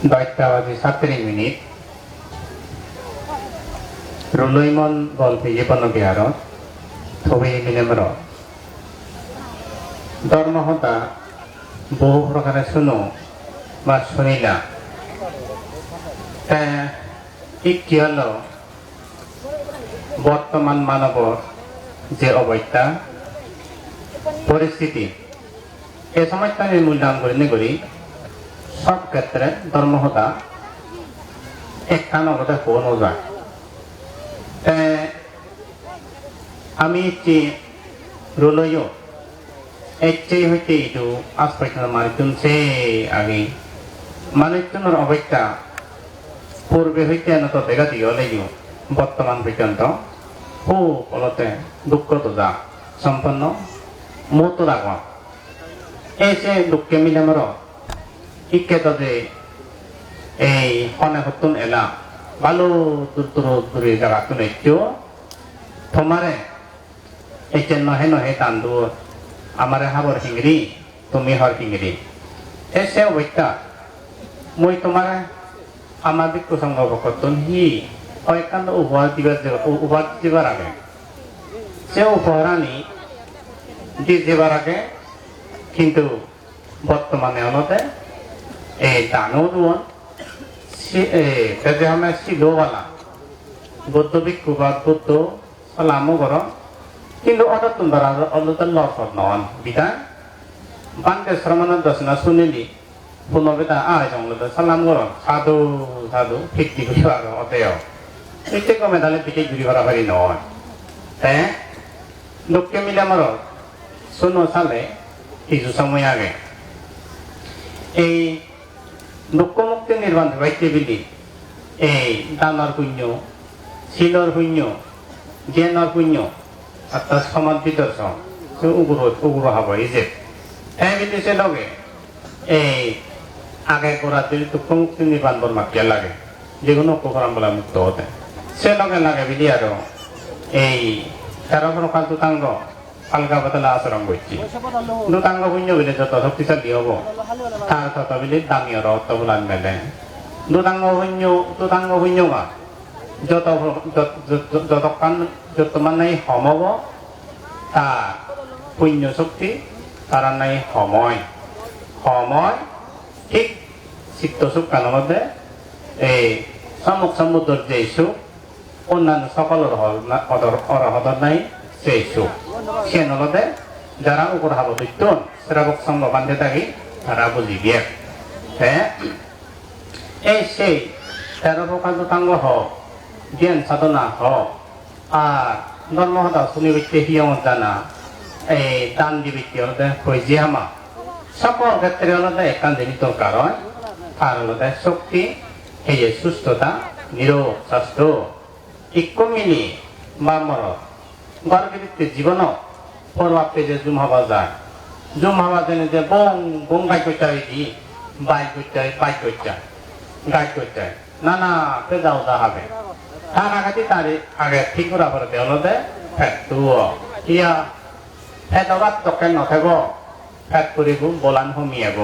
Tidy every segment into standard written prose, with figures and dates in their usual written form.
10টা বাজে 37 মিনিট রুলইমন গল্পে 예번노기하러 토베이 미네므로 ধর্মহতা বহু প্রকারে শুনো বা শুনিলা কি হলো বর্তমান মানবর যে অবস্থা পরিস্থিতি এই সময়টা মূল্যায়ন করি সব ক্ষেত্রে ধর্মহতা একটা নগদে কোনো যায় আমি রুলইও একচেই হইতে ইটু আসপাইতাম মানুষে আগে মানুষজনের অবস্থা পূর্বে হইতে এনত দেখা দিও লাগিও বর্তমান পর্যন্ত খুব অলতে দুঃখ দোজা সম্পন্ন মতো রাগ এই যে দুঃখে মিলে মর ইকে যে এই হনে হতুন এলা ভালো দূরে জায়গা তুলে একটিও তোমারে এই যে নহে নহে টান্দু আমারে হাবর হিংরি তুমি হর হিংরি এসে অবস্থা মই তোমারে আমার দিক প্রসঙ্গ করতুন হি কয়েকখান উপহার দিবার আগে সে উপহারানি দিবার আগে কিন্তু বর্তমানে অনুতে এই দানও দুন তেজে শিলোওয়ালা বৌদ্ধ ভিক্ষু বা বৌদ্ধ সালামও গরম কিন্তু অর্ডার তুলবার অলতে লসত নন বিটা বান্তে শ্রমণের দর্শনা শুনিলি পুনবেদা আয় জঙ্গলতে সালাম গরম সাধু সাধু ফিরতি ঘুরি আরো অতেও এতে কমে তাহলে পিঠে ঘুরি ভরা ভারি নয় হ্যাঁ লোককে মিলে আমার শোনো সালে কিছু সময় আগে এই দুঃখ মুক্তি নির্বাণ বাইতে বিলি এই দানার পুণ্য শিলর পুণ্য জ্ঞানৰ পুণ্য অর্থাৎ সমাজ বিদর্শন উগ্র হব এই যে বিদেশে লগে এই আগে করা যদি দুঃখ মুক্তি নির্বাণ বল মাকিয়া লাগে যেগুলো উপকরণ বলে মুক্ত হতে সে লগে লাগে বিলি আরো এই 13 প্রকার দুতাঙ্গ আলগা বদলা আচরণ করছি দুতাঙ্গ পুণ্য বিলে যত শক্তিশালী হব তার তত বিলে দামীয় অর্থ বলান মেলে দুতাঙ্গ পুণ্যগা যত মানে সমব তার পুণ্য শক্তি তারা নাই সময় ঠিক চিত্ত সুখ কানের মধ্যে এই সম্মুখ সমুদ্রের যে সুখ অন্যান্য সকলের অরহদর নাই সেই সুখ সে নলদে যারা উপর হাব দিতন শ্রাবক সঙ্গ বান্ধে থাকি তারা বুঝি গিয়ে এই সেই 13 প্রকার দুতাঙ্গ হোক জ্ঞান সাধনা হোক আর ধর্মহতা শুনিবিতে হিয়ম জানা এই দান দিবিতে হলদে হইজি হামা সকল ক্ষেত্রে হলদে একান্ত দরকার হয় আর হলদে শক্তি এই যে সুস্থতা নিরোগ স্বাস্থ্য ইক্য মিলি বা মরত গর্ভবতী জীবন পরবাপ্তে যে জুম হওয়া যায় জুম হওয়া যেন যে বং গাই করতে হয় কি বাইক করতে হয় বাইক করতে হয় গাই করতে হয় নানা পেজাও যা হবে তার আগে তার আগে ঠিক করা পরে হলদে ফেট ইয়া ফেট অবাদ তকে নথাব ফেট করিব বলান হমিয়াব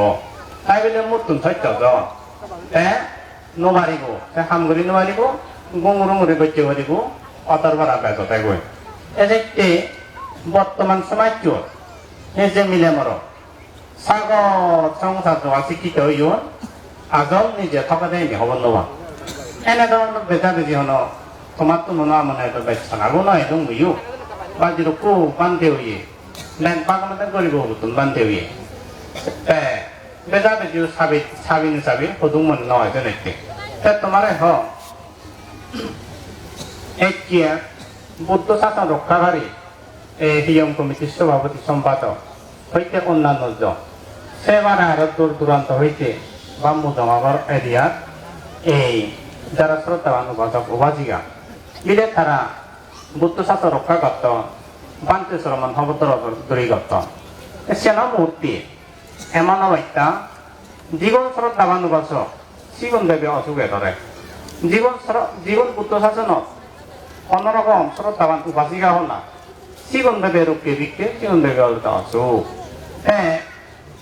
তাই বলে মূর্তুন সত্য নমারিব হামগুড়ি নমারিব গঙ্গুরুঙুরি গজ্য করিব অতর ভরা বেজতে গই এদিকে বর্তমান সময় এই যে মিলে মর সাগর সংসার জোয়া শিক্ষিত ইউন আজল নিজে থকা দেয় হব নবা এনে ধরনের বেজা বেজি হন তোমার তো মনে মনে বেচানাবো নয় দং ইউ বাজির কু বান্ধে হইয়ে ল্যান্ড বাগানতে গরিব হতুন বান্ধে হইয়ে বেজা বেজি সাবি হদুং মনে নয় দেখতে তোমারে হ একিয়া বুদ্ধ শাসন রক্ষাকারী এই হিয়ম কমিটির সভাপতি সম্পাদক হইতে অন্যান্য জন সেবারে আরো দূর দূরান্ত হইতে বাম্বু জমাবার এরিয়ার এই যারা শ্রদ্ধাবান উপাসক উপাসিকা মিলে তারা বুদ্ধ শাসন রক্ষা করত বান্তে শ্রমণ হবতর দূরী করত সেন মূর্তি এমন অবস্থা জীবন শ্রদ্ধাবান উপাসক জীবন দেবে অসুখে ধরে জীবন বুদ্ধ শাসনত অন্যরকম শ্রদ্ধাবান উপাসিকা হল না জীবন দেবে রূপকে দিককে জীবন দেবে অসুখ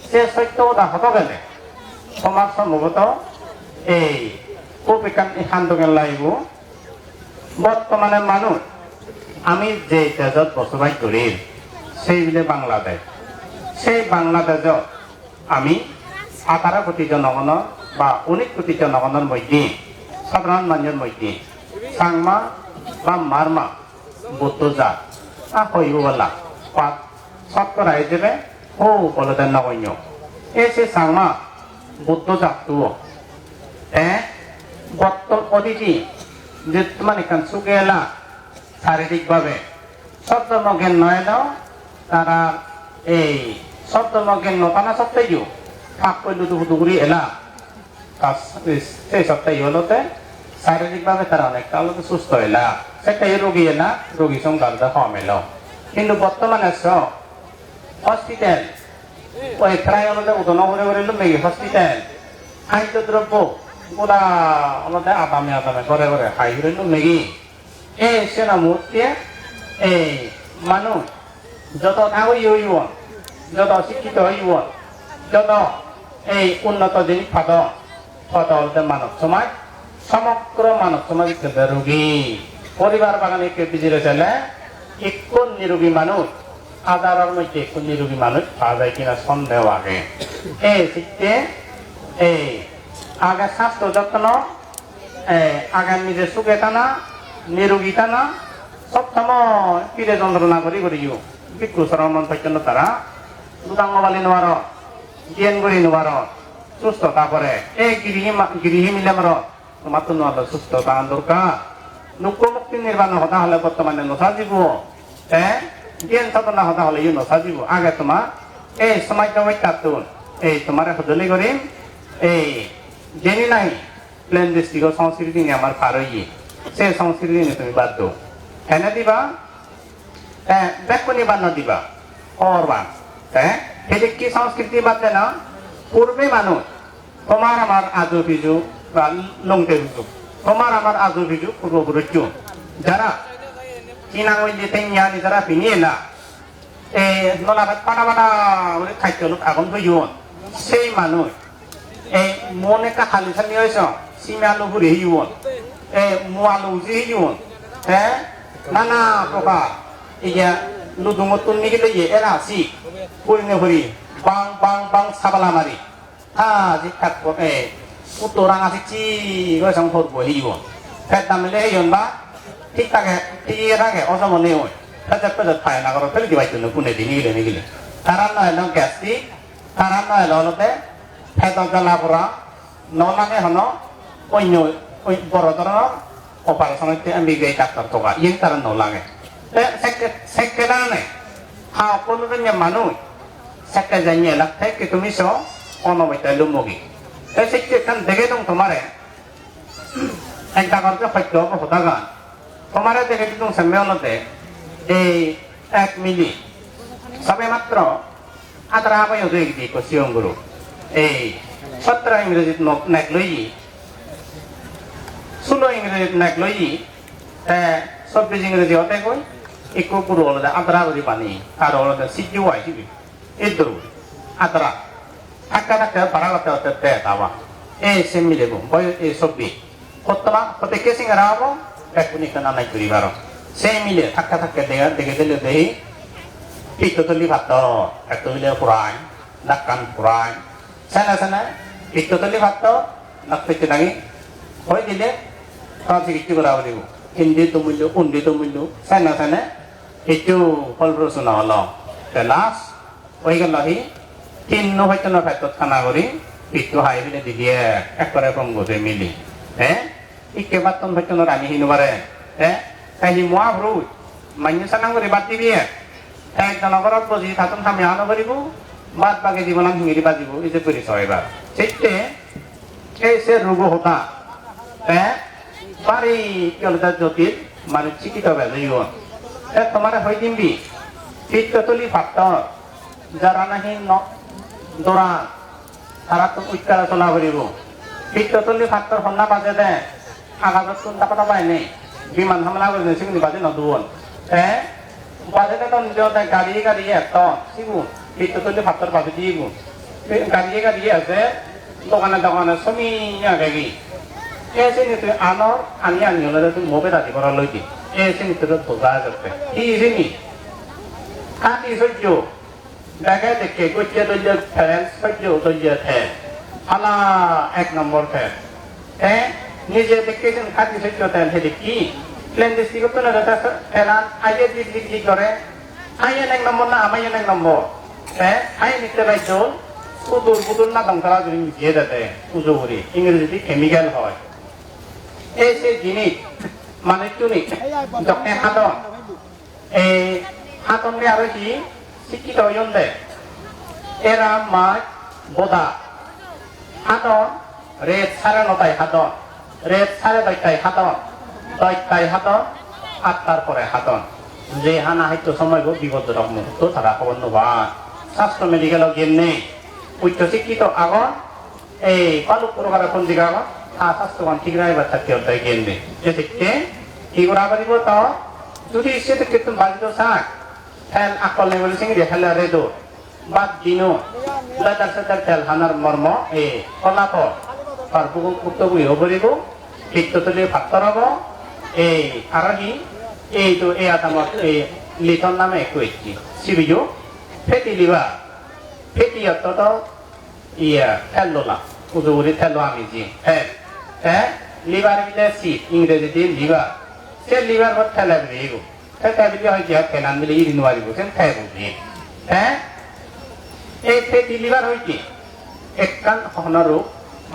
সে সত্য কথা হত গেলে সমাজ সম্ভবত এই খুব এখান লাগিব বর্তমানে মানুষ আমি যে দেশত বসবাস করি সেই বলে বাংলাদেশ সেই বাংলাদেশত আমি 18 কোটি জনগণের বা 19 কোটি জনগণের মধ্যে সাধারণ মানুষের মধ্যে সাংমা বা মারমা বৌদ্ধ জাত হইব বলা পাত শতকরা হিসেবে ও বলতে নগণ্য এসে সাংমা বৌদ্ধ জাতটো অতিথি যে মানে সুগেলা শারীরিকভাবে সব ধর্মজ্ঞান নয় দাও তারা এই সব ধর্মজ্ঞান নতানা সত্ত্বেও থাক করলে দুগুরি এলা সেই সপ্তাহে হলতে শারীরিকভাবে তারা অনেকটা হলো সুস্থ এলা সেটাই রোগী এলা রোগী সংখ্যা কম এলো কিন্তু বর্তমানে হসপিটাল ওই প্রায় হলো উদন করে করে মেয়ে হসপিটাল খাদ্য দ্রব্য পুরা আলাদা আদামে ঘরে ঘরে খাই হইল মেগি এই সেনা মূর্তি এই মানুষ যত নাগরিক হইব যত শিক্ষিত হইব যত এই উন্নত জিনিস পাত মানব সমাজ সমগ্র মানব সমাজ রোগী পরিবার বাগানে বিজিরে চলে একটু নিরোগী মানুষ হাজারের মধ্যে একটু নিরোগী মানুষ পাওয়া যায় কিনা সন্দেহ আগে এই শিখতে এই আগে স্বাস্থ্য যত্ন আগে নিজে সুখে টানা নিরোগী টানা সব সময় পিড়ে যন্ত্রণা করি বিক্ষু সরমন পর্যন্ত তারা দুদাঙ্গবালি নোয়ার জ্ঞান করি নোয়ার সুস্থতা করে এই গৃহী মিলামর তোমার তো নোয়ার সুস্থতা দরকার মুক্তি নির্বাণ হতা হলে বর্তমানে নসাজিব জ্ঞান সাধনা হতা হলে ইউ নসাজিব আগে তোমার এই সমাজ কাতুন এই তোমার সজলি করিম এই জেনে নাই প্লেন ডিস্ট্রিক্ট সংস্কৃতি নিয়ে আমার পার হইয়ে সে সংস্কৃতি নিয়ে তুমি বাদ দো হেনে দিবা ব্যাকুনি বান্ন দিবা অরবান সেটি কি সংস্কৃতি বাদ দে না পূর্বে মানুষ তোমার আমার আজু বিজু বা লংটে বিজু তোমার আমার আজু বিজু পূর্বপুরুষ যারা কিনা ওই তেইয়ানি যারা পিনিয়ে না এই নলাবাদ পাটা পাটা খাদ্য লোক আগুন হইব সেই মানুষ এই মনে কা খালি খালি হয়েছ সিমে আলু ঘুরে হিউন এই মু আলু উজি হিউন নানা প্রকার ইয়া লুদুঙত তুলনি গেলে এরা সি পরিণে ভরি বাং বাং বাং সাবালা মারি জি খাত উত্তরাং আছে চি গসং ফরবো হিউন ফেট দামলে হিউন বা ঠিক থাকে ঠিক থাকে অসমনে হয় ফেট ফেট ফাই না করো ফেলে দিবাই তুলে পুনে দিনি গেলে তারা নয় নং গ্যাসটি তারা নয় ললতে ফেটক জ্বালাপোড়া নলাগে হন অন্য বড় ধরনের অপারেশনতে আমেরিকায় ডাক্তার থকা ইয়ে তারা নলাগে সেকেন্ডে হাও কোনো মানুষ সেকেন্ড জানিয়ে লাগতে কি তুমি সো অনবৈতা লুমগি সেকেন্ড দেখে দং তোমারে একটা করতে সত্য হতা গান তোমারে দেখে দং সম্মেলনতে এই 1 মিনিট সবে মাত্র আদ্রা পাই হয়ে গিয়ে কসিয়ং গুরু এই 17 ইংরেজি নেক লই 16 ইংরেজি নেক লই 24 ইংরেজি হতে কই একো পুরো হলো আদ্রা করি পানি আর হলো সিজু আই সিবি এদরু আদ্রা থাকা থাকা ভাড়া করতে হতে তাওয়া এই সেম মিলেবো বই এই সবি কতবা কত কেসিং রাবো একুনি কানা নাই করিবার সেই মিলে থাকা থাকা দেখে দিলে দেই পিততলি ভাত এত মিলে পুরাই ডাক্কান পুরাই sana sana itu tadi faktor nak pikir lagi koi dile kalau sedikit berapa ribu hindi tu mulu undi tu mulu sana sana itu polbrosu na Allah telas koi kan lagi kinno itu na faktor kana gori itu hai bine dia ekor ekor ngode mili ikke baton faktor na rani hinu bare kahi mua bro manya sanang gori bati dia tanah korat bosi satu kami anu beribu বাদ বাকি জীবন হিঙিরি বাজিব এই যে পরিচয় এবার সেইতে এই সে রোগ হতা পারি জ্যোতির মানে চিকিৎসা বেজীবন তোমার হয়ে দিবি পিত্তলি ফাক্তর যারা নাহি দৌড়া তারা তো উচ্চারা চলা করিব পিত্তলি ফাক্তর সন্না বাজে দে আঘাতত কোনটা কথা পাই নেই বিমান হামলা করে সেগুলি বাজে নদুবন বাজে তো নিজে গাড়ি গাড়ি এত সিগুন পিত্তলি ফাক্তর বাজে দিয়ে গাড়িয়ে গাড়িয়ে আছে দোকানে দোকানে সমিয়া গেগি এসে তুই আনর আনি হলে তুই মোবে দাদি করা লইতি এসে তোর ধোকা যাবে কি এসে খাতি সহ্য দেখে দেখে কইছে দৈর্য ফ্যান সহ্য দৈর্য ফ্যান আলা 1 নম্বর ফ্যান হ্যাঁ নিজে দেখেছেন খাতি সহ্য ফ্যান সেটা কি প্লেন দৃষ্টি করতে না ফেলান আইয়ে দিক দিক দিক করে আইয়ে 1 নম্বর না আমায় 1 নম্বর হ্যাঁ আইয়ে নিতে পাইছ পুতুল না দংতারা যদি মিশিয়ে যেতে পুজো করি ইংরেজিতে কেমিক্যাল হয় এই সে জিনিস মানে তুমি যখন হাতন এই হাতন দিয়ে আরো কি শিক্ষিত হইন দে এরা মাছ বোধা হাতন রেত 9:30 হাতন রেত 10:30 হাতন 10টায় হাতন 8টার পরে হাতন যে হানা হয়তো সময় বিপদ রকম তো তারা খবর নবা স্বাস্থ্য মেডিকেল গেম নেই উচ্চ শিক্ষিত আগন এই পালুক প্রকার কোন দিকে আগন স্বাস্থ্যবান ঠিক রাখবার থাকতে হতে গেম নেই যেতে কি করা পারিব তো যদি সেটা কিন্তু বাজিত থাক ফেল আকল নেই বলে সিঙ্গি ফেলে রেদো বাদ দিনো দাদার সাথে ফেল হানার মর্ম এই ফলাফল পারবুক উক্ত বইও করিব পিত্ততলি ফাত্তর হব এই আর কি এই তো এই আতামত এই লিটন নামে কইছি সিবিজু ফেটি লিভার ফেটি অত ইয়া ফেললোলা উজুরি ফেলো আমি জি হ্যাঁ হ্যাঁ লিভার বিলে সি ইংরেজিতে লিভার সে লিভার বট ফেলে দিগো ফেটা বিলে হয় কি ফেনান বিলে ইরি নোয়ারিব সেন খাই বুঝি হ্যাঁ এই ফেটি লিভার হয় কি একখান হনরু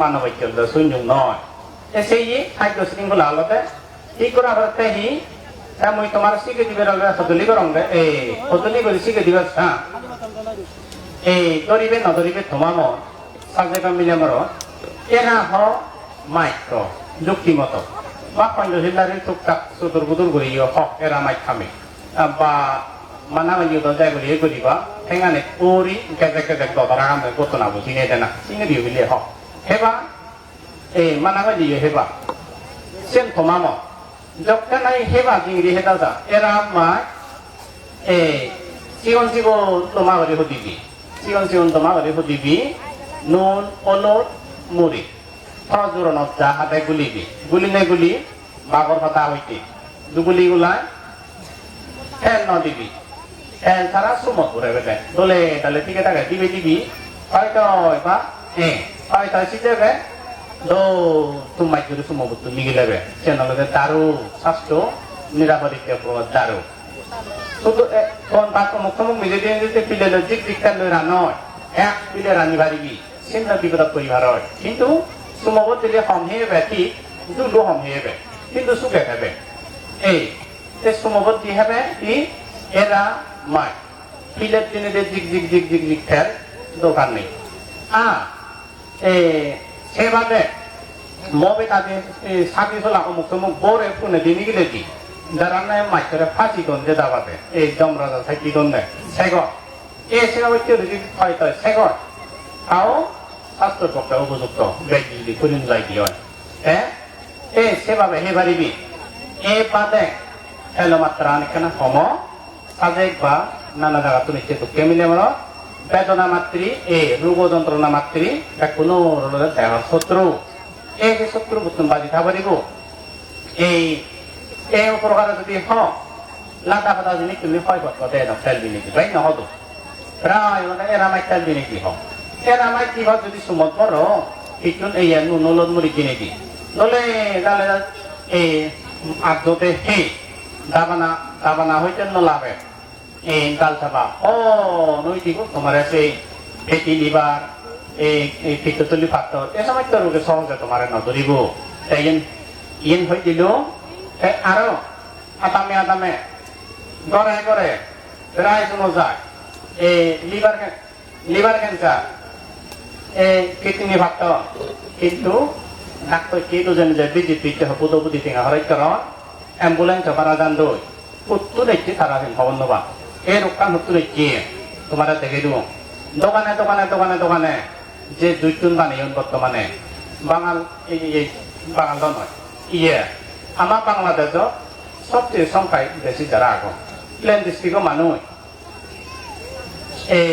মানবৈক্য শূন্য নয় সেই খাদ্য শৃঙ্খলা আলোতে কি করা হতে হি মই তোমার শিখে দিবার সদলি করং এই সদলি করে শিখে দিবার এই দরিবে নদরিবে তোমাম সাবজেক্ট মিলিয়ামর এরা হ মাইক্র যুক্তিমত বা পঞ্চশীলারে টুকটাক চতুর বুতুর করি হক এরা মাইক খামে বা মানাবানি দরজায় করি করিবা ঠেঙানে ওরি কেজেক কেজেক দদরা কামে গতনা বুঝিনে দেনা সিঙে দিও বিলে হক হেবা এই মানাবানি হেবা সেন তোমাম যখন নাই হেবা জিংরি হেদা যা এরা মা এই চিকন চিকন তোমা করে হদিবি চিকন তোমা করে হদিবি নুন অলট মুড়ি সজুরনত যা হাতে গুলিবি গুলিনে গুলি বাগর কথা হইতে দুগুলি গুলাই ফেল ন দিবি ফেল ছাড়া সুমত ঘুরে বেটে দলে তাহলে ঠিক থাকে দিবি দিবি হয়তো বা হয়তো শিখে দো তোমার যদি সুমত তুমি গেলে চেনলে দারু স্বাস্থ্য নিরাপত্তা দারু শুধু কোন বাক্য মুখমুখ মিলে দিয়ে যদি পিলে জিক জিকটা লই রানয় এক পিলে রানি পারিবি চিন্তা বিপদ পরিবার হয় কিন্তু সুমবত দিলে হমহে বেটি দুলো হমহে বে কিন্তু সুখে খাবে এই সুমবত দি হবে ই এরা মাই পিলের দিনে জিক জিক জিক জিক জিক খেল দোকান নেই এই সেভাবে মবে তাদের সাথী চলা অমুক তমুক বরে ফোনে দিনে গেলে দি যারা নাই মাইকেরা ফাঁসি দন যে দাবাতে এই জমরাজা থাকি দন দেয় সেগর এ সেভাবে কেউ যদি হয়তো সেগর তাও স্বাস্থ্যের পক্ষে উপযুক্ত ব্যক্তি যদি করিম যাই কি হয় হ্যাঁ এ সেভাবে হে পারিবি এ বাদে এলো মাত্রা অনেকখানে সম সাজেক বা নানা জায়গা তুমি সেতু কেমিলে মর বেদনা মাতৃ এ রোগ যন্ত্রণা মাতৃ কোনো দেহর শত্রু এই যে শত্রু বুতুম বাজি থাকব এই প্রকারে যদি হ লাটা ফাটা জিনিস তুমি হয় করতে দেয় না ফেলবি নাকি ভাই নহতো প্রায় মানে এরামাই ফেলবি নাকি হ এরামাই কি হয় যদি সুমত বড় কিটুন এই নুনলত মুড়ি কিনে দি নলে গালে এই আদতে হে দাবানা হইতে নলাবে এই গাল চাবা নই দিব তোমার সেই ফেটি লিভার এই পিত্তলি পাথর এ সময় তো রোগে সহজে তোমার নধরিব ইন হয়ে দিল আরো আতামে গড়ে গড়ে প্রায় শোনো যায় এই লিভার ক্যান্সার এই কিডনি পাথর কিন্তু ডাক্তার কি দুজনে যে বিদ্যুৎ দিতে হবে বুধি টিঙা হরাই কারণ অ্যাম্বুলেন্স পারা যান দই উত্তর দেখছি তারা দিন খবর নবা এই রোগকান উত্তর দেখছি তোমার দেখে দিব দোকানে যে দুইটুন বানিয়ে বর্তমানে বাঙাল বাঙাল নয় আমার বাংলাদেশ সবচেয়ে সংখ্যায় বেশি যারা আগ প্লেন ডিস্ট্রিক্ট মানুষ এই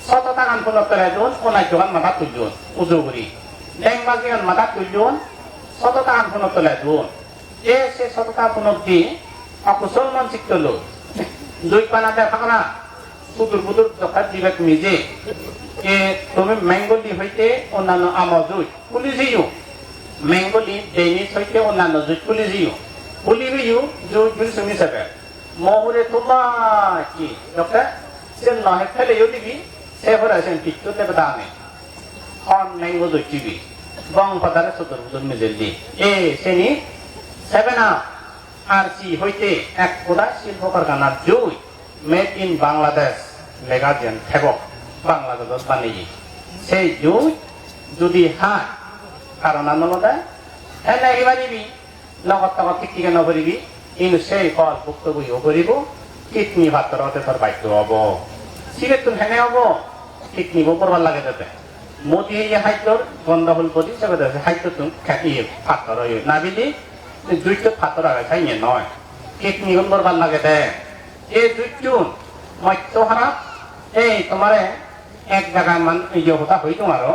সততা গান পুনত তলে দুন ওনাই জোগান মাথা তুলুন উজুগুড়ি ডেংবাজি গান মাথা তুলুন সততা গান পুনত তলে দুন সে সততা পুনত দি অকুশল মানসিক তুলুন দুই পানা দেখা না পুতুর পুতুর দোকান দিবে তুমি যে তুমি ম্যাঙ্গলি হইতে অন্যান্য আমজুই পুলিশিও ম্যাঙ্গলি ডেনিস হইতে অন্যান্য জুই পুলিশিও পুলিবিও জুই পুলিশ হিসাবে মহুরে তোমার কি ডক্টর সে নহে ফেলেও দিবি সে ভরা সে পিছু দেবে দামে হন ম্যাঙ্গো জুই দিবি বং পদারে সতর পুতুর মেজেল দি সেনি 7 আর সি হইতে এক কোটা শিল্প কারখানার জুই মেড ইন বাংলাদেশ লেখা যেন থেবক বাংলাদেশ বানিয়ে সেই জুই যদি হায় কারণ আনন্দ এনে এবারিবি লগত তখন ঠিক ঠিকে নকরিবি কিন্তু সেই ফল ভুক্তভোগীও কৰিব কিডনি ভাতৰ তোর বাধ্য হব সিগারেট তুমি হেনে হব কিডনিব করবার লাগে যাতে মোদি এই খাদ্যর গন্ধ হল বদি সেটা খাদ্য তুমি ভাতৰ নাবিলি দুইটো ভাতৰ আগে খাই নয় কিডনি গুণ করবার লাগে দে এই দুইটো মধ্য খারাপ এই তোমারে এক জায়গায় মান ইয়ে হতা হই তোমারও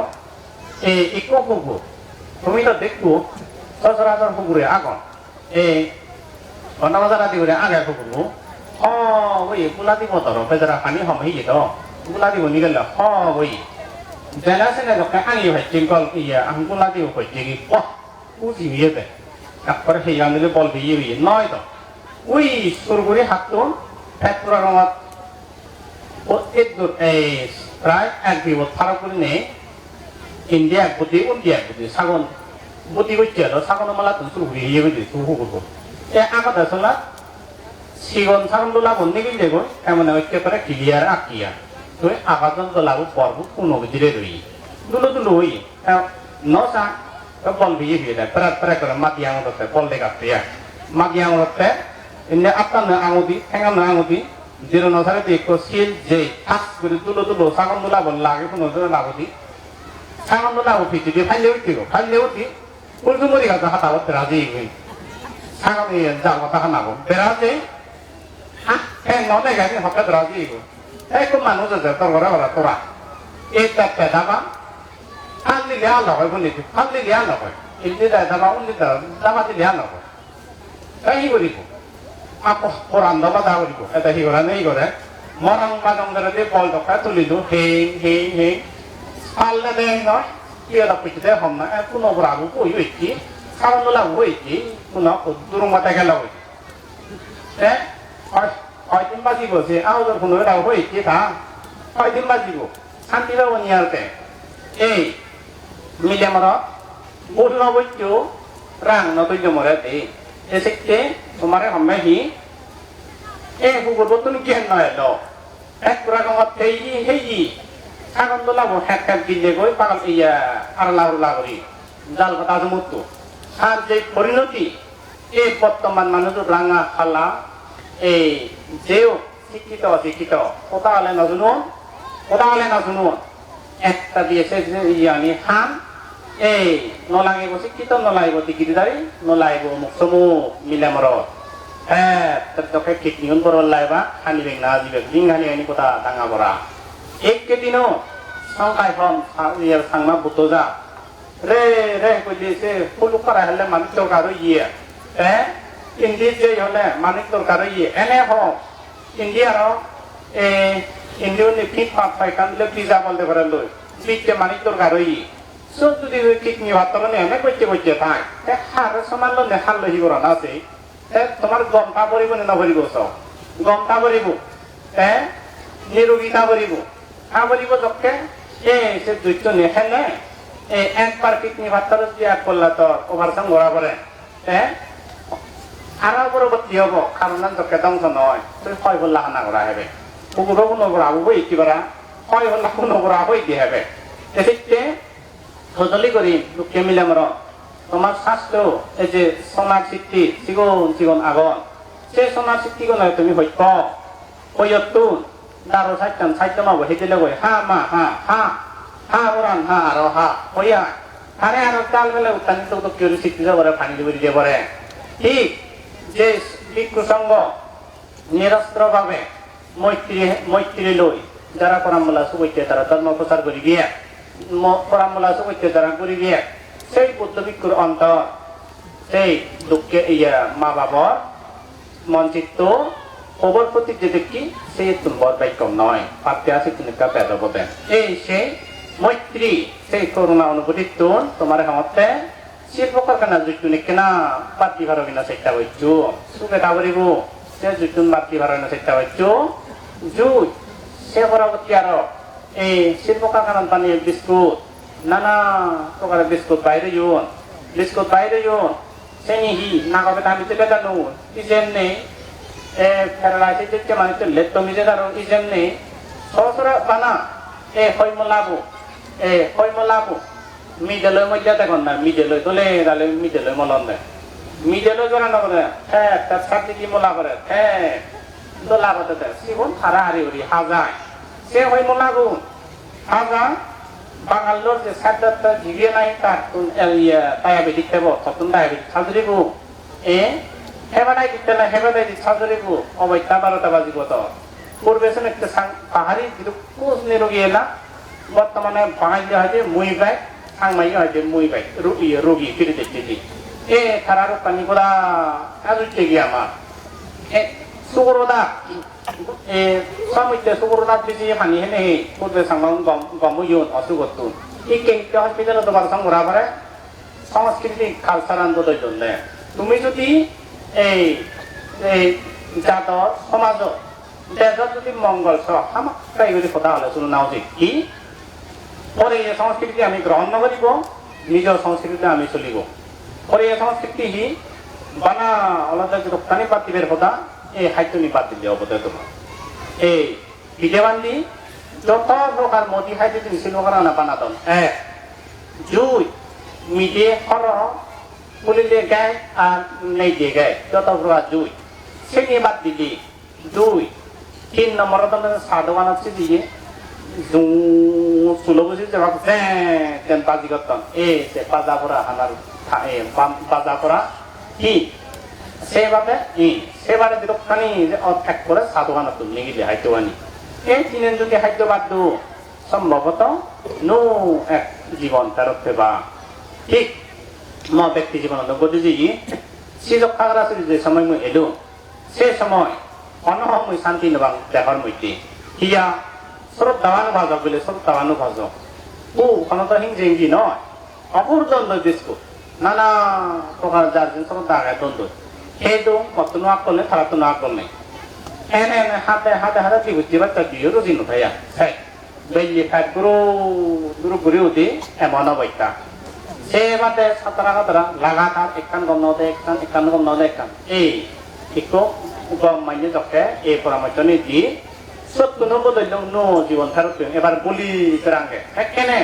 এই ইকো কুকুর তুমি তো দেখবো সচরাচর কুকুরে আগন এই ঘন্টা বাজার আদি করে আগে কুকুর ওই গুলা দিব তোর বেজারা পানি হমহি তো গুলা দিব নিগেল ওই জেনা সেনে লোকে আনি হয় চিঙ্কল ইয়া আং গুলা দিব কই জিগি কুজি ইয়ে দে একবারে সেই আনলে বল দিয়ে নয় তো ওই সুরগুড়ি হাতটো ফ্যাক্টরা রঙত প্রায় 1 বিঘত ফারাক করে নে ইন্ডিয়া বুদ্ধি সাগন বুদ্ধি করছে সাগন মালা তো সুরগুড়ি ইয়ে বুঝি সুহু করবো আগত আসলা সিগন সাগন দোলা বন্দি গিয়ে দেখো এমন একেবারে ক্লিয়ার আঁকিয়া তুই আগাজন দোলাবো পর্ব কোনো দিলে রই দুলো হই নসা বল দিয়ে দেয় প্রায় করে মাটি আঙুরতে বল দেখাতে মাটি আঙুরতে এনে আপনার আঙুদি ঠেঙ্গানো আঙুদি জিরো নসারে দেখো সিল যে ঠাস করে দুলো সাগন দোলা বল লাগে কোনো লাগতি সাগন দোলা উঠি যদি ফাইলে উঠি উল্টুমরি গাছ হাতা হতে রাজি হই সাগন জাল কথা খানাবো বেড়াতে হ্যাঁ নদে গাড়ি হঠাৎ রাজি হই এক মানুষ আছে তোর ঘরে ওরা তোরা এটা পেদাবা ফালি লিয়া নয় বলি ফালি লিয়া নয় ইন্দি দাবা উন্দি দাবা লিয়া নয় তাই করিব আকৌ কোরআন দাবা দা করিব এটা হি করা নেই করে মরং বাদং ধরে বল দকা তুলিল হে ফাললে দেয় নয় কি এটা পিছিয়ে হম না কোনো রাগু কই হইছি কারণ লাগু হইছি কোনো দুরুং মাথা গেল হইছি কয়দিন বাজিব যে আউদর কোনো রাগ হইছি তা কয়দিন বাজিব শান্তি পাবো নিয়ারতে এই মিডিয়ামর বসুন অবশ্য রাং নতৈজ মরে দে এসে তোমার হম্যাহি এ কুকুর তুমি কি নয় লো এক পুরা গাঁত হেই সাগন তো লাভ হ্যাক কিনলে গই পাগল ইয়া আর লাউলা করি জাল কথা মুক্ত আর যে পরিণতি এই বর্তমান মানুষ রাঙা খালা এই যেও শিক্ষিত কথা হলে নজুন একটা দিয়েছে ইয়ানি হান এই নলাগিব শিক্ষিত নলাগিব টিকিদারি নলাগিব মুখসমু মিলামর হ্যাঁ তোকে কিডনিউন বড় লাইবা হানি বেংনা জিবে লিংহানি আনি কথা ডাঙা বড়া এক কেদিনও সংকাই ফম সাংমা বুতো যা রে কইলে সে ফুলুক করা হলে মানিক দরকার ইয়ে ইন্দি যে হলে মানিক দরকার ইয়ে এনে হোক ইন্ডিয়ার ইন্ডিয়ান ফিট পাঁচ পাইকান পিজা বলতে পারে লই পিঠে মানিক দরকার ইয়ে সব যদি কিডনি ভাতর নেমে করছে তাই হার সমান লো নেখাল লহি করা না আছে তোমার গমটা পড়িব নে নভরিব সব গমটা পড়িব নিরোগীতা পড়িব বলিব যকে সে দৈত্য নেখেলে একবার কিডনি ভাতর দিয়া করলা তোর ওভারসাং গড়া করে আরো পরবর্তী হব কারণ যকে ধ্বংস নয় তুই হয় বললা হানা করা হবে কুকুরও কোনো ঘোরাবো বইটি করা হয় বললা কোনো ঘোরা বইটি হবে এদিকে সজলি করি লোকে মিলে মর তোমার স্বাস্থ্য এই যে সোনার সিদ্ধি চিগন আগন সেই সোনার সিদ্ধি নয় তুমি হইত হইয়তুন দারো সাইতাম মাবো হেদিলে গই হা মা হা ওরান হা আর হা হইয়া হারে আর কাল বেলা উত্তানি তো কিউরি সিদ্ধি যাবরে পানি দিবরি দেবরে ঠিক যে ভিক্ষু সঙ্গ নিরস্ত্র ভাবে মৈত্রী লই যারা পরামলা সুবৈতে তারা ধর্ম প্রচার করি গিয়ে পরামলা সুবৈতে যারা করি গিয়ে সেই বুদ্ধ ভিক্ষুর অন্তর সেই দুঃখে মা বাবার মঞ্চিত খবর প্রতি যে দেখি সেই তুম্বর বাইকম নয় পাতে আছে তিনটা পেদ বলে এই সেই মৈত্রী সেই করুণা অনুভূতি তুন তোমার হামতে শিল্প কারখানা জুটুন কেনা বাতি ভাড়া কিনা সেটা হইছো সুখে তাবরিব সে জুটুন বাতি ভাড়া কিনা সেটা হইছো জুই সে পরবর্তী আরো এই শিল্প কারখানা বানিয়ে বিস্কুট নানা প্রকারের বিস্কুট বাইরে ইউন সেনিহি নাগবে আমি তো বেদানো ইজেন নেই ফেরাইছে যে মানে তো লেট তো মিজে দারো ইজেন নেই সসরা বানা হইমলাবু মিডেলয় মধ্যে দেখুন না মিডেলয় তোলে তাহলে মিডেলয় মলন দেয় মিডেলয় জোড়া নকরে হ্যাঁ তার সাথে কি মোলা করে হ্যাঁ দোলা করতে দেয় সিবন হারা হারি হরি হাজায় সে হইমলাবু হাজা বাঙালোর যে সাদ্দাতটা জিবিয়ে নাই তার ডায়াবেটিক দেব তখন ডায়াবেটিক সার্জারিবু হেবানাই দিতে না হেবানাই দি সার্জারিবু অবৈতা 12টা বাজিব তো পূর্বে একটা পাহাড়ি কিন্তু কোচ নিরোগী এলা বর্তমানে বাঙালি হয়তো মুই বাই সাংমাই হয়তো মুই বাই রোগী ফিরে দেখতে খারাপ পানি করা আজুতে গিয়ে আমার সুগরদা সামুদ্রে সুগরদা বিজি পানি হেনে পূর্বে সাংবাং গমুয়ন অসুগতুন এই কেন্দ্র হসপিটালে তোমার সংগ্রহ করে সংস্কৃতি কালচার আন্দোলন জন্য তুমি যদি এই জাতর সমাজ দেশত যদি মঙ্গল আমাক তাই যদি কথা হলে শুনো না উচিত কি পরে এই সংস্কৃতি আমি গ্রহণ নকরিব নিজের সংস্কৃতি আমি চলিব পরে এই সংস্কৃতি বানা আলাদা যে রপ্তানি পাতিবের কথা এই খাদ্যনি বাদ দিলে অবদে তোমার এই বিদেবান্দি যত প্রকার মোদি খাদ্য তুমি ছিল না বানাতন জুই মিডে হর পুলিলে গায় আর নেই দিয়ে গায় যত প্রকার জুই সে নিয়ে বাদ দিলি 2 নম্বর সাধবান আছে দিয়ে সুলভসি যেভাবে তেন বাজি করতাম সে বাজা পড়া হানার বাজা পড়া কি সেভাবে সেবারে বিরক্ষানি এক করে সাধবান তুলনি গেলে হাইতবানি এই তিনের যদি খাদ্য বাদ সম্ভবত নো এক জীবন ফেরত বা ঠিক ম ব্যক্তি জীবন গতি সিজক খাগরা যে সময় মই এলো সে সময় অনহ মই শান্তি নবাং দেহর মধ্যে হিয়া শ্রদ্ধাবান ভাজক বলে শ্রদ্ধাবানু ভাজক অনত হিংসেঙ্গি নয় অপর দ্বন্দ্ব বিস্কুট নানা প্রকার যার শ্রদ্ধা আগায় দ্বন্দ্ব সেই দো মত নোয়া করলে তারা তো নোয়া করলে এনে এনে হাতে হাতে হাতে কি বুঝতে পারতা দিও রোজি নুঠাইয়া হ্যাঁ বেলি ফ্যাট গুরু গুরু গুরি উঠি এমন অবৈতা সে বাদে সাতরা কাতরা লাগাতার একখান গম নদে একখান গম নদে একখান এই একটু গম মাইনে জকে এই পরামর্শ নিয়ে দি সত্য নবদল নো জীবন ফেরত এবার বলি রাঙ্গে কেনে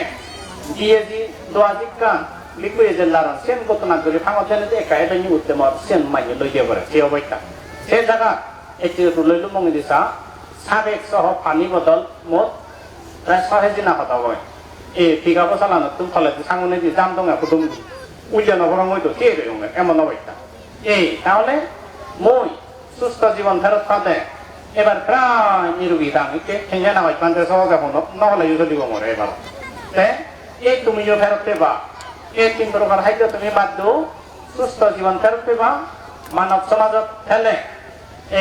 দিয়ে দি দোয়া জিকান লিখুয়ে যে লারন সেন কত না করে ভাঙা জেনে যে একা এটা নিয়ে উঠতে মার সেন মাইনে লই দিয়ে পারে সে অবৈতা সে জায়গা একটি রুলইলু মঙ্গি দিছা সাবেক সহ পানি বদল মোট প্রায় 6 দিনা কথা হয় এই ফিগা বসালানো তুমি ফলে সামনে দিয়ে জাম দঙ্গা কুটুম উইলে নবরং হইতো কে রে এমন অবৈতা তাহলে মই সুস্থ জীবন ফেরত পাতে এবার প্রায় নিরোগী দাম খেয়ে না হয় পান্তে সহজে নহলে চলিব মরে এবার এই তুমিও ফেরত পেবা এই 3 প্রকার খাদ্য তুমি বাদ দো সুস্থ জীবন ফেরত পেবা মানব সমাজত ফেলে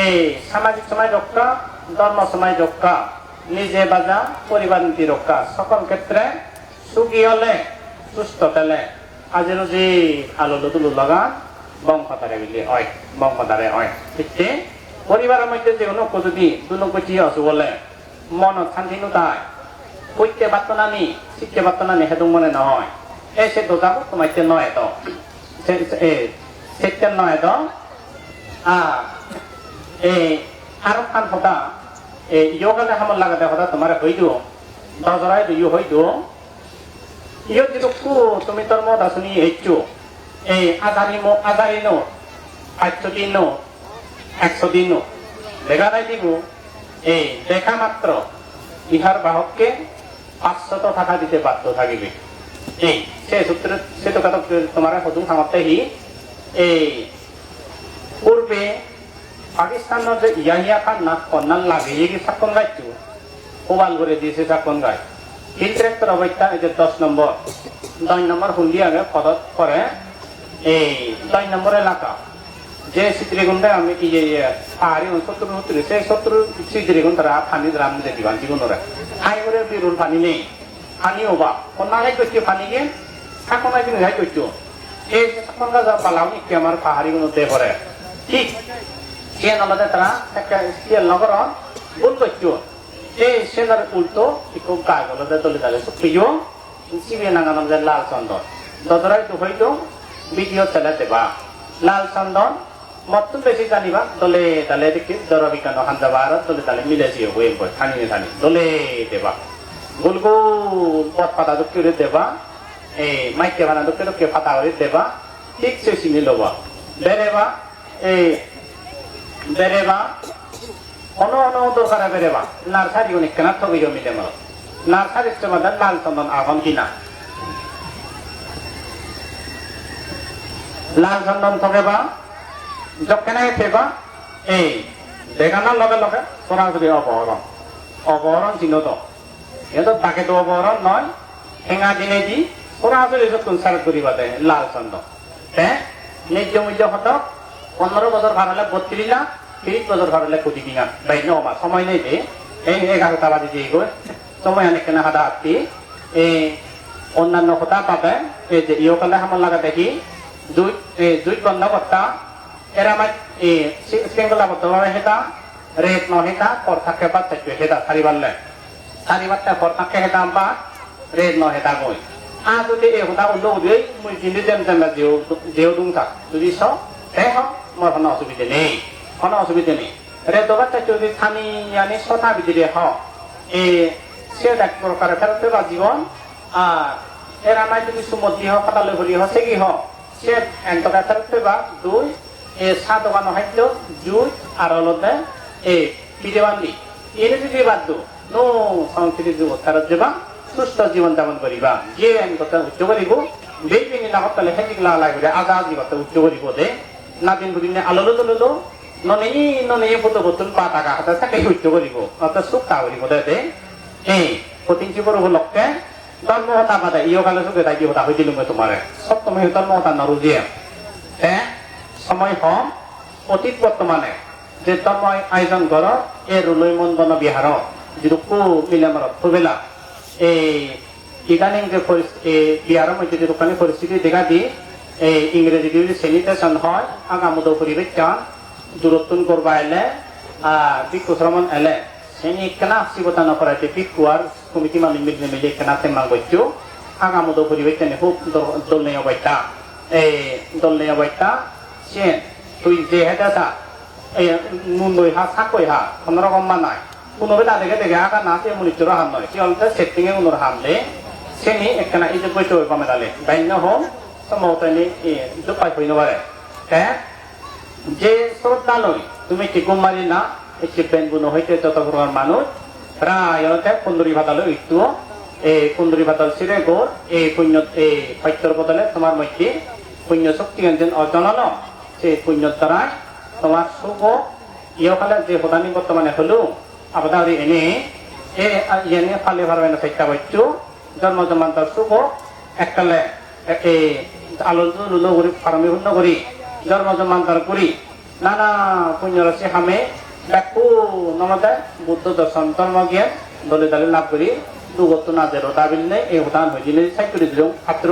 এই সামাজিক সমাজ রক্ষা ধর্ম সমাজ রক্ষা নিজে বাজা পরিবার নীতি রক্ষা সকল ক্ষেত্রে সুখী হলে সুস্থ পেলে আজি রোজি আলু লুতুলু লগা বংশতারে বিলি হয় বংশতারে হয় ঠিক পরিবারের মধ্যে যে কোনো যদি দুনকটি আছো বলে মন শান্তি নুতায় কইতে পারত না নি শিখতে পারত না নি হেতু মনে নহয় সে তো যাবো তোমার নয় তো সে নয় তো আরো খান কথা যোগালে হামল লাগাতে কথা তোমার হইদ দজরাই দুই হইদ ইয়ত যদি তুমি তোর মত আসুনি হেচ্ছু এই আজারি নো 500 দিন 100 দিন দেখা নাই দিব এই দেখা মাত্র ইহার বাহককে 500 টাকা দিতে বাধ্য থাকিবে এই সে সূত্র সে তো কথা তোমার হদুম সামর্থ্য হি এই পূর্বে পাকিস্তানের যে ইয়াহিয়া খান না কন্যাল লাগে এই সাক্ষণ রাজ্য ওবাল করে দিয়েছে চাকন গায় ইন্টারেক্টর অবস্থা এই যে 10 নম্বর হুন্ডি আগে পদত করে এই 10 নম্বর এলাকা যে চিত্রগুণটা আমি কি যে পাহাড়ি 70 সেই 70 চিত্রগুণ তারা পানি রাম দিয়ে দিবান জীবনরা হাই করে বিরুল পানি নেই পানি ওবা অন্যায় করছে পানি গিয়ে এখন কিন্তু হাই করছো এই চাকন গাছ পালাও কি আমার পাহাড়ি গুলোতে পড়ে ঠিক সে নলদে তারা একটা সিএল নগর ভুল করছো এই সেনার উল্টো একটু গায়ে গলদে দলে দালে প্রিয় সিবিএ নাঙ্গান যে লাল চন্দন দদরাই তো হইতো ভিডিও চালা দেবা লাল চন্দন মতো বেশি জানিবা দলে দালে দেখি দর বিজ্ঞান হান্দাবার দলে দালে মিলেছি হয়ে থানি থানি দলে দেবা গোল গোল পথ পাতা দুঃখে দেবা এই মাইকে বানা দুঃখে পাতা করে দেবা ঠিক সে চিনি লবা বেরেবা এই বেরেবা অন্য দরকারে বেরেবা নার্সারি অনেক কেনা ঠকি জমিতে মার নার্সারির সমাধান লাল চন্দন আগুন কিনা লাল চন্দন থকেবা যকেনাই থেবা এই দেখানোর লগে লগে সরাসরি অপহরণ চিহ্ন তো এত তাকে তো অপহরণ নয় হেঙা দিনে দি সরাসরি যতন সার করিবা দেয় লাল চন্দন হ্যাঁ ন্যায্য মূল্য হত 15 বছর ভাড়ালে 32 লাখ 30 বছর ভাড়ালে কোটি কিনা বাইন অমা সময় নেই দে এই 11টা বাজে দিয়ে গো সময় অনেক কেনা হাদা হাতি এই অন্যান্য কথা পাবে এই যে ইয়কালে হামল লাগা দেখি দুই বন্ধ করতা এরা আমার এই শৃঙ্খলা বদ্ধভাবে হেতা রেট ন হেতা পর থাকে বা থাকবে হেতা সারিবারটা পর থাকে হেতা বা রেট ন হেতা গই যদি এই হতা উল্লো উদয় মুই কিন্তু যেন যেও দুংথা যদি স হে হ মোর কোনো অসুবিধা নেই রে দবারটা যদি থানি আনি ছটা ভিতরে হ এই সে এক প্রকারে ফেরত বা জীবন আর এরা নাই যদি সুমতি হ ফাটালে ভরি হ সে কি হ সে এক টাকা ফেরত বা 2 এই 7 দোকান হইল 2 আর হলতে এই পিজেবান্দি এনে যদি বাদ দো নো সংস্কৃতি যুব ফেরত যাবা সুস্থ জীবন যাপন করিবা যে কথা উচ্চ করিব বেইবিনি না হতলে হেজিক লা লাগবে আজাদ জীবন উচ্চ করিব দে না দিন দুদিনে আলোলো তুললো ননেই ফটো বতুন পা টাকা হাতে থাকে উচ্চ করিব অত সুখ তা করিব দে এই প্রতিন জীবন লক্ষ্যে ধর্ম হতা বাদে ইয় কালে সুখে তাই হতা হয়ে দিলুম তোমারে সব তুমি ধর্ম হতা নরুজিয়ে হ্যাঁ সময় হম অতীত বর্তমানে যে ধর্ম আয়োজন কর এ রুলই মন্দন বিহার যেরকম মিলামত ফুবেলা এই ইদানিং যে বিহারের মধ্যে যে দোকানের পরিস্থিতি দেখা দি এই ইংরেজি যদি স্যানিটেশন হয় আগামত পরিবেশ চান দূরত্বন করবা এলে বিক্ষু শ্রমণ এলে সেনি কেনা আসিবতা নকরাইতে পিকুয়ার কমিটি মালিক মিলে কেনা তেমাল বৈচ্য আগামত পরিবেশ চানে খুব দলনীয় বৈতা এই দলনীয় বৈতা সে তুই যে হেদাসা এই মুন্ডই হা সাকই হা কোন রকম মানায় কোনো বেলা দেখে আগা না সে মনিচর হাম নয় সে অল্প সেটিং এ উনর হামলে সেনি একখানা এই যে বৈঠক কমে দালে বাইন্য হোম সমতনি জোপাই হইন পারে হ্যাঁ যে শ্রদ্ধালয় তুমি কি গুমারি না একটি পেন বুনো হইতে যত প্রকার মানুষ প্রায় 15 ভাতালয় একটু এই 15 ভাতাল সিরে গোর এই পুণ্য এই পৈত্র বদলে তোমার মধ্যে পুণ্য শক্তি অঞ্জন অর্জন হলো সেই পুণ্যর দ্বারা তোমার শুভ ইয়কালে যে প্রধানী বর্তমানে হলো আপনার এনে এনে ফালে ভারবে না চেষ্টা করছো জন্ম জন্মান্তর শুভ এককালে এই আলোচনা করি ফার্মে পূর্ণ করি জন্ম জন্মান্তর করি নানা পুণ্যরাশি হামে ব্যাকু নমদে বুদ্ধ দর্শন ধর্ম জ্ঞান দলে দলে লাভ করি দুগত না জেরো দাবিল নেই এই উদাহরণ হয়ে সাইকেল দিল ছাত্র